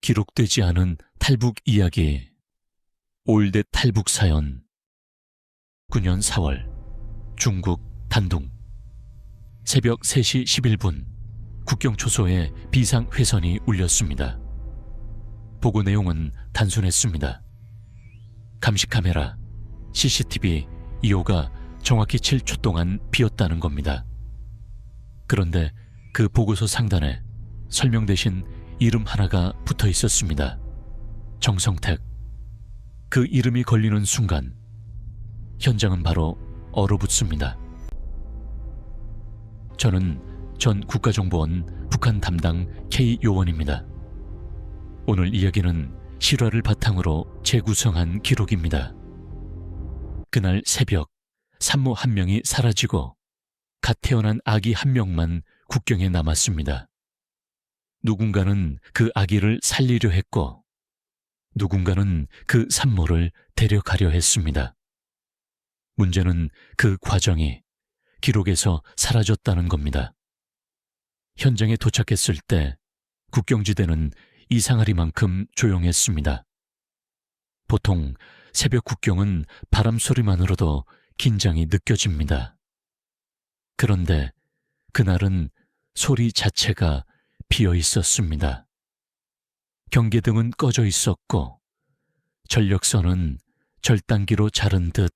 기록되지 않은 탈북 이야기, 올댓 탈북 사연. 9년 4월, 중국 단둥. 새벽 3시 11분, 국경 초소에 비상 회선이 울렸습니다. 보고 내용은 단순했습니다. 감시 카메라, CCTV 2호가 정확히 7초 동안 비었다는 겁니다. 그런데 그 보고서 상단에 설명 대신 이름 하나가 붙어 있었습니다. 정성택. 그 이름이 걸리는 순간 현장은 바로 얼어붙습니다. 저는 전 국가정보원 북한 담당 K 요원입니다. 오늘 이야기는 실화를 바탕으로 재구성한 기록입니다. 그날 새벽, 산모 한 명이 사라지고 갓 태어난 아기 한 명만 국경에 남았습니다. 누군가는 그 아기를 살리려 했고 누군가는 그 산모를 데려가려 했습니다. 문제는 그 과정이 기록에서 사라졌다는 겁니다. 현장에 도착했을 때 국경지대는 이상하리만큼 조용했습니다. 보통 새벽 국경은 바람 소리만으로도 긴장이 느껴집니다. 그런데 그날은 소리 자체가 비어 있었습니다. 경계등은 꺼져 있었고 전력선은 절단기로 자른 듯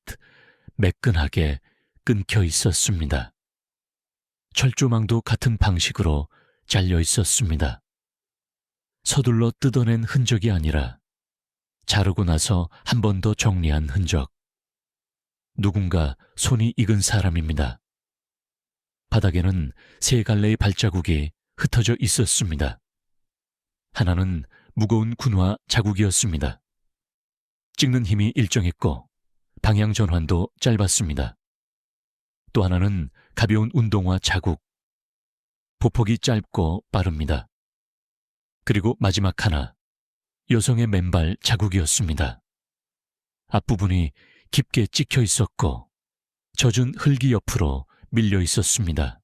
매끈하게 끊겨 있었습니다. 철조망도 같은 방식으로 잘려 있었습니다. 서둘러 뜯어낸 흔적이 아니라 자르고 나서 한 번 더 정리한 흔적. 누군가 손이 익은 사람입니다. 바닥에는 세 갈래의 발자국이 흩어져 있었습니다. 하나는 무거운 군화 자국이었습니다. 찍는 힘이 일정했고 방향 전환도 짧았습니다. 또 하나는 가벼운 운동화 자국. 보폭이 짧고 빠릅니다. 그리고 마지막 하나, 여성의 맨발 자국이었습니다. 앞부분이 깊게 찍혀 있었고 젖은 흙이 옆으로 밀려 있었습니다.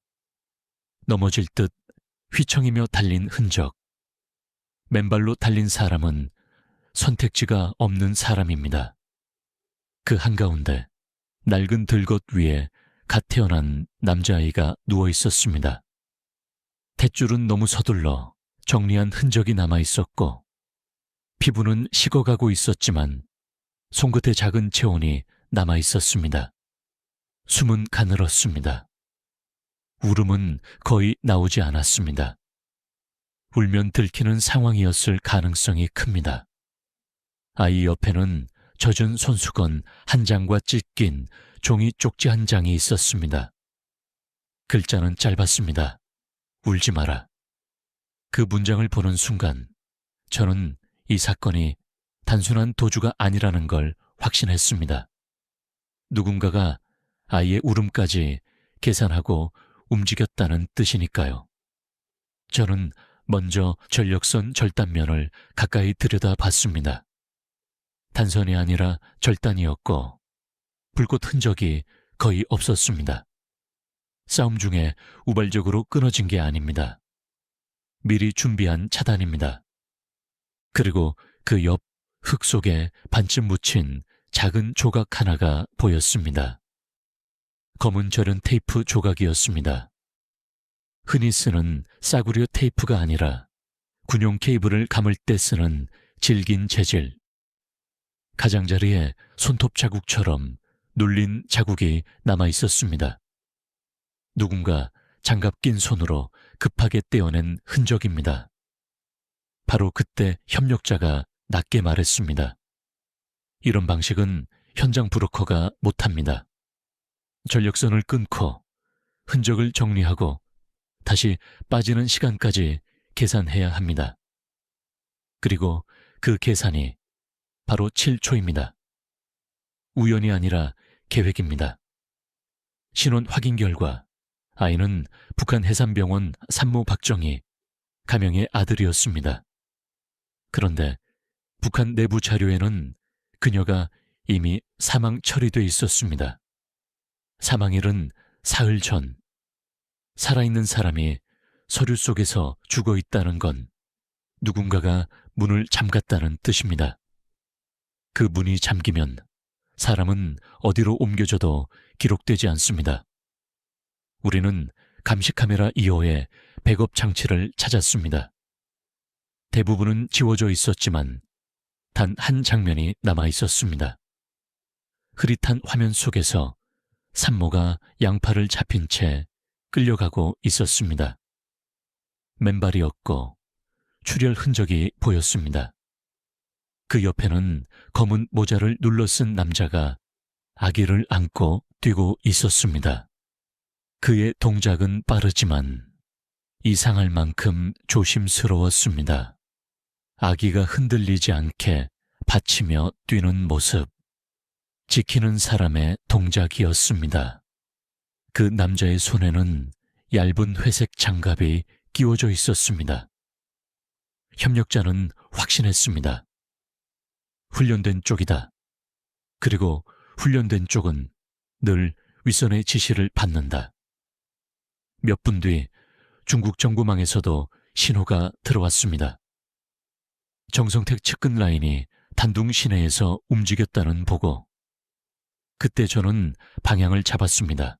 넘어질 듯 휘청이며 달린 흔적. 맨발로 달린 사람은 선택지가 없는 사람입니다. 그 한가운데 낡은 들것 위에 갓 태어난 남자아이가 누워 있었습니다. 탯줄은 너무 서둘러 정리한 흔적이 남아 있었고 피부는 식어가고 있었지만 손끝에 작은 체온이 남아 있었습니다. 숨은 가늘었습니다. 울음은 거의 나오지 않았습니다. 울면 들키는 상황이었을 가능성이 큽니다. 아이 옆에는 젖은 손수건 한 장과 찢긴 종이 쪽지 한 장이 있었습니다. 글자는 짧았습니다. 울지 마라. 그 문장을 보는 순간 저는 이 사건이 단순한 도주가 아니라는 걸 확신했습니다. 누군가가 아이의 울음까지 계산하고 움직였다는 뜻이니까요. 저는 먼저 전력선 절단면을 가까이 들여다봤습니다. 단선이 아니라 절단이었고 불꽃 흔적이 거의 없었습니다. 싸움 중에 우발적으로 끊어진 게 아닙니다. 미리 준비한 차단입니다. 그리고 그 옆 흙 속에 반쯤 묻힌 작은 조각 하나가 보였습니다. 검은 절연 테이프 조각이었습니다. 흔히 쓰는 싸구려 테이프가 아니라 군용 케이블을 감을 때 쓰는 질긴 재질. 가장자리에 손톱 자국처럼 눌린 자국이 남아 있었습니다. 누군가 장갑 낀 손으로 급하게 떼어낸 흔적입니다. 바로 그때 협력자가 낮게 말했습니다. 이런 방식은 현장 브로커가 못합니다. 전력선을 끊고 흔적을 정리하고 다시 빠지는 시간까지 계산해야 합니다. 그리고 그 계산이 바로 7초입니다. 우연이 아니라 계획입니다. 신원 확인 결과 아이는 북한 해산병원 산모 박정희, 가명의 아들이었습니다. 그런데 북한 내부 자료에는 그녀가 이미 사망 처리돼 있었습니다. 사망일은 사흘 전. 살아있는 사람이 서류 속에서 죽어 있다는 건 누군가가 문을 잠갔다는 뜻입니다. 그 문이 잠기면 사람은 어디로 옮겨져도 기록되지 않습니다. 우리는 감시 카메라 이호의 백업 장치를 찾았습니다. 대부분은 지워져 있었지만 단 한 장면이 남아 있었습니다. 흐릿한 화면 속에서 산모가 양팔을 잡힌 채 끌려가고 있었습니다. 맨발이었고 출혈 흔적이 보였습니다. 그 옆에는 검은 모자를 눌러 쓴 남자가 아기를 안고 뛰고 있었습니다. 그의 동작은 빠르지만 이상할 만큼 조심스러웠습니다. 아기가 흔들리지 않게 받치며 뛰는 모습, 지키는 사람의 동작이었습니다. 그 남자의 손에는 얇은 회색 장갑이 끼워져 있었습니다. 협력자는 확신했습니다. 훈련된 쪽이다. 그리고 훈련된 쪽은 늘 윗선의 지시를 받는다. 몇 분 뒤 중국 정부망에서도 신호가 들어왔습니다. 정성택 측근 라인이 단둥 시내에서 움직였다는 보고. 그때 저는 방향을 잡았습니다.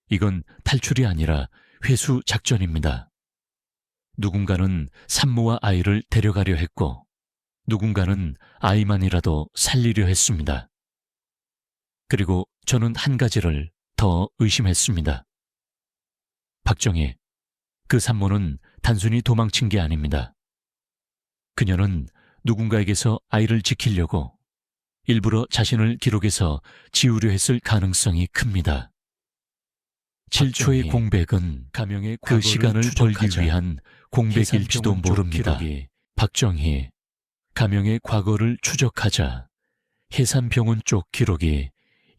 이건 탈출이 아니라 회수 작전입니다. 누군가는 산모와 아이를 데려가려 했고 누군가는 아이만이라도 살리려 했습니다. 그리고 저는 한 가지를 더 의심했습니다. 박정희, 그 산모는 단순히 도망친 게 아닙니다. 그녀는 누군가에게서 아이를 지키려고 일부러 자신을 기록에서 지우려 했을 가능성이 큽니다. 7초의 공백은 가명의 그 시간을 벌기 위한 공백일지도 모릅니다. 박정희, 가명의 과거를 추적하자 해산병원 쪽 기록이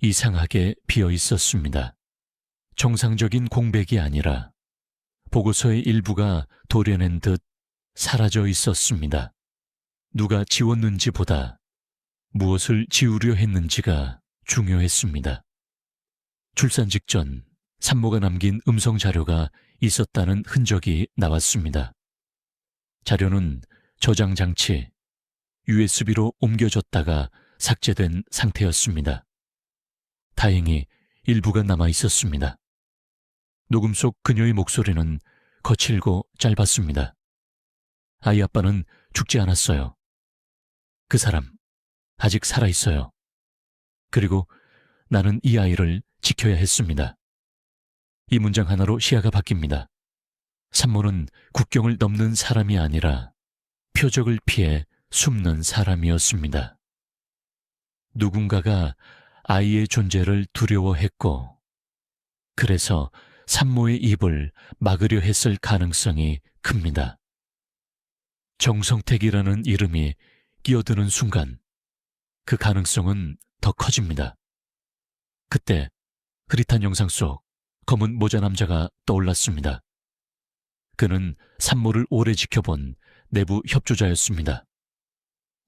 이상하게 비어 있었습니다. 정상적인 공백이 아니라 보고서의 일부가 도려낸 듯 사라져 있었습니다. 누가 지웠는지보다 무엇을 지우려 했는지가 중요했습니다. 출산 직전 산모가 남긴 음성 자료가 있었다는 흔적이 나왔습니다. 자료는 저장 장치, USB로 옮겨졌다가 삭제된 상태였습니다. 다행히 일부가 남아 있었습니다. 녹음 속 그녀의 목소리는 거칠고 짧았습니다. 아이 아빠는 죽지 않았어요. 그 사람 아직 살아있어요. 그리고 나는 이 아이를 지켜야 했습니다. 이 문장 하나로 시야가 바뀝니다. 산모는 국경을 넘는 사람이 아니라 표적을 피해 숨는 사람이었습니다. 누군가가 아이의 존재를 두려워했고 그래서 산모의 입을 막으려 했을 가능성이 큽니다. 정성택이라는 이름이 끼어드는 순간 그 가능성은 더 커집니다. 그때 흐릿한 영상 속 검은 모자 남자가 떠올랐습니다. 그는 산모를 오래 지켜본 내부 협조자였습니다.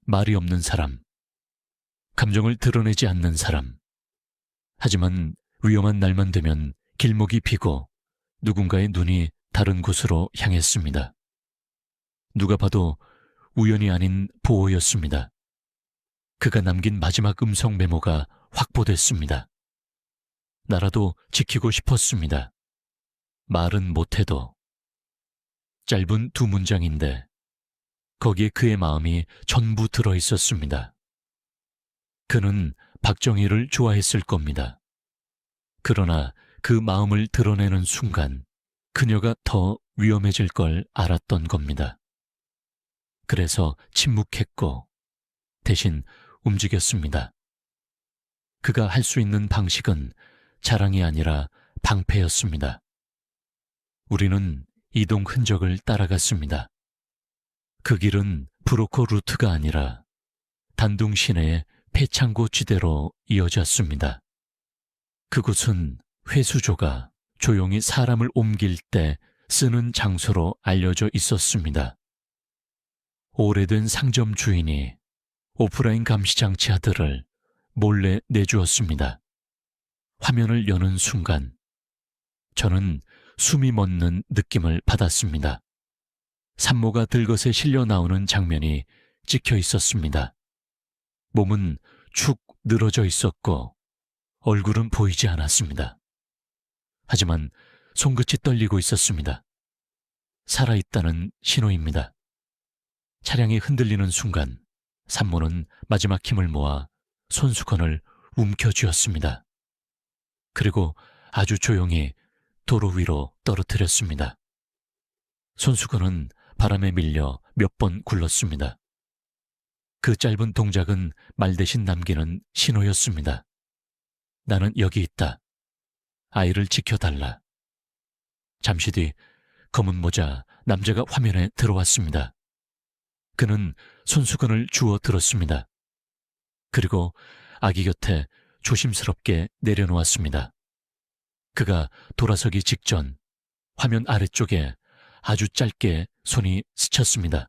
말이 없는 사람, 감정을 드러내지 않는 사람. 하지만 위험한 날만 되면 길목이 비고 누군가의 눈이 다른 곳으로 향했습니다. 누가 봐도 우연이 아닌 보호였습니다. 그가 남긴 마지막 음성 메모가 확보됐습니다. 나라도 지키고 싶었습니다. 말은 못해도. 짧은 두 문장인데 거기에 그의 마음이 전부 들어있었습니다. 그는 박정희를 좋아했을 겁니다. 그러나 그 마음을 드러내는 순간 그녀가 더 위험해질 걸 알았던 겁니다. 그래서 침묵했고 대신 움직였습니다. 그가 할 수 있는 방식은 자랑이 아니라 방패였습니다. 우리는 이동 흔적을 따라갔습니다. 그 길은 브로커 루트가 아니라 단둥 시내의 폐창고 지대로 이어졌습니다. 그곳은 회수조가 조용히 사람을 옮길 때 쓰는 장소로 알려져 있었습니다. 오래된 상점 주인이 오프라인 감시 장치 하드를 몰래 내주었습니다. 화면을 여는 순간 저는 숨이 멎는 느낌을 받았습니다. 산모가 들것에 실려 나오는 장면이 찍혀 있었습니다. 몸은 축 늘어져 있었고 얼굴은 보이지 않았습니다. 하지만 손끝이 떨리고 있었습니다. 살아있다는 신호입니다. 차량이 흔들리는 순간 산모는 마지막 힘을 모아 손수건을 움켜쥐었습니다. 그리고 아주 조용히 도로 위로 떨어뜨렸습니다. 손수건은 바람에 밀려 몇 번 굴렀습니다. 그 짧은 동작은 말 대신 남기는 신호였습니다. 나는 여기 있다. 아이를 지켜달라. 잠시 뒤 검은 모자 남자가 화면에 들어왔습니다. 그는 손수건을 주워 들었습니다. 그리고 아기 곁에 조심스럽게 내려놓았습니다. 그가 돌아서기 직전 화면 아래쪽에 아주 짧게 손이 스쳤습니다.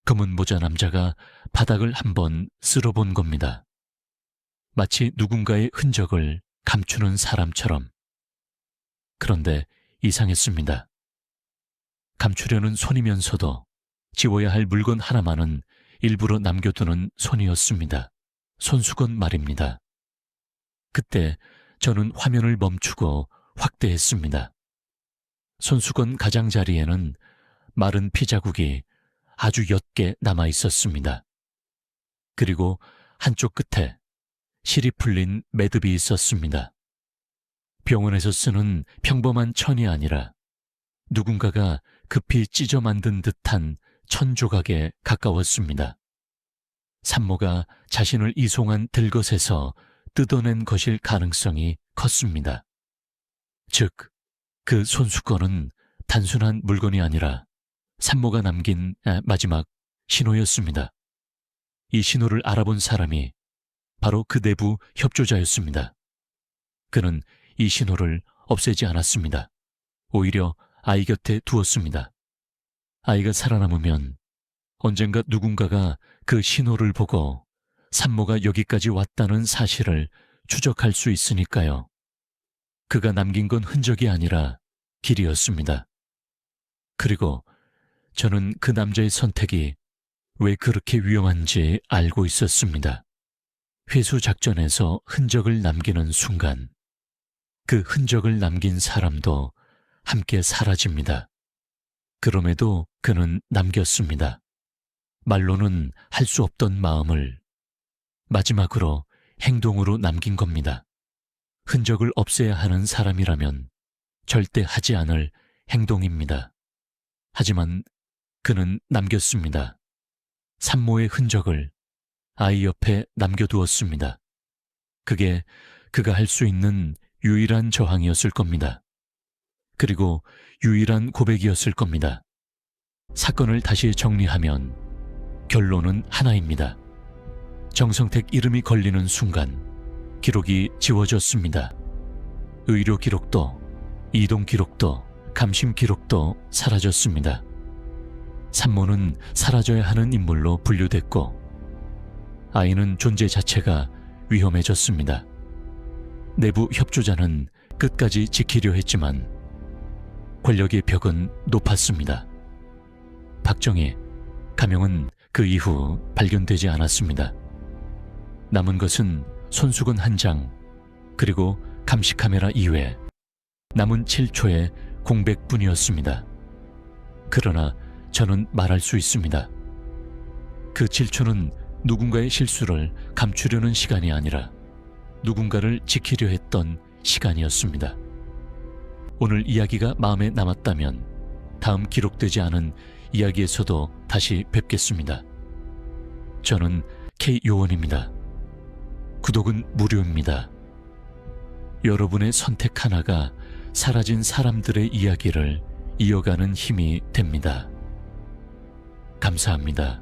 검은 모자 남자가 바닥을 한번 쓸어본 겁니다. 마치 누군가의 흔적을 감추는 사람처럼. 그런데 이상했습니다. 감추려는 손이면서도 지워야 할 물건 하나만은 일부러 남겨두는 손이었습니다. 손수건 말입니다. 그때 저는 화면을 멈추고 확대했습니다. 손수건 가장자리에는 마른 피자국이 아주 옅게 남아 있었습니다. 그리고 한쪽 끝에 실이 풀린 매듭이 있었습니다. 병원에서 쓰는 평범한 천이 아니라 누군가가 급히 찢어 만든 듯한 천 조각에 가까웠습니다. 산모가 자신을 이송한 들것에서 뜯어낸 것일 가능성이 컸습니다. 즉, 그 손수건은 단순한 물건이 아니라 산모가 남긴 마지막 신호였습니다. 이 신호를 알아본 사람이 바로 그 내부 협조자였습니다. 그는 이 신호를 없애지 않았습니다. 오히려 아이 곁에 두었습니다. 아이가 살아남으면 언젠가 누군가가 그 신호를 보고 산모가 여기까지 왔다는 사실을 추적할 수 있으니까요. 그가 남긴 건 흔적이 아니라 길이었습니다. 그리고 저는 그 남자의 선택이 왜 그렇게 위험한지 알고 있었습니다. 회수 작전에서 흔적을 남기는 순간 그 흔적을 남긴 사람도 함께 사라집니다. 그럼에도 그는 남겼습니다. 말로는 할 수 없던 마음을 마지막으로 행동으로 남긴 겁니다. 흔적을 없애야 하는 사람이라면 절대 하지 않을 행동입니다. 하지만 그는 남겼습니다. 산모의 흔적을 아이 옆에 남겨두었습니다. 그게 그가 할 수 있는 유일한 저항이었을 겁니다. 그리고 유일한 고백이었을 겁니다. 사건을 다시 정리하면 결론은 하나입니다. 정성택 이름이 걸리는 순간 기록이 지워졌습니다. 의료 기록도, 이동 기록도, 감심 기록도 사라졌습니다. 산모는 사라져야 하는 인물로 분류됐고 아이는 존재 자체가 위험해졌습니다. 내부 협조자는 끝까지 지키려 했지만 권력의 벽은 높았습니다. 박정희, 가명은 그 이후 발견되지 않았습니다. 남은 것은 손수건 한 장, 그리고 감시 카메라 이외 남은 7초의 공백뿐이었습니다. 그러나 저는 말할 수 있습니다. 그 7초는 누군가의 실수를 감추려는 시간이 아니라 누군가를 지키려 했던 시간이었습니다. 오늘 이야기가 마음에 남았다면 다음 기록되지 않은 이야기에서도 다시 뵙겠습니다. 저는 K요원입니다. 구독은 무료입니다. 여러분의 선택 하나가 사라진 사람들의 이야기를 이어가는 힘이 됩니다. 감사합니다.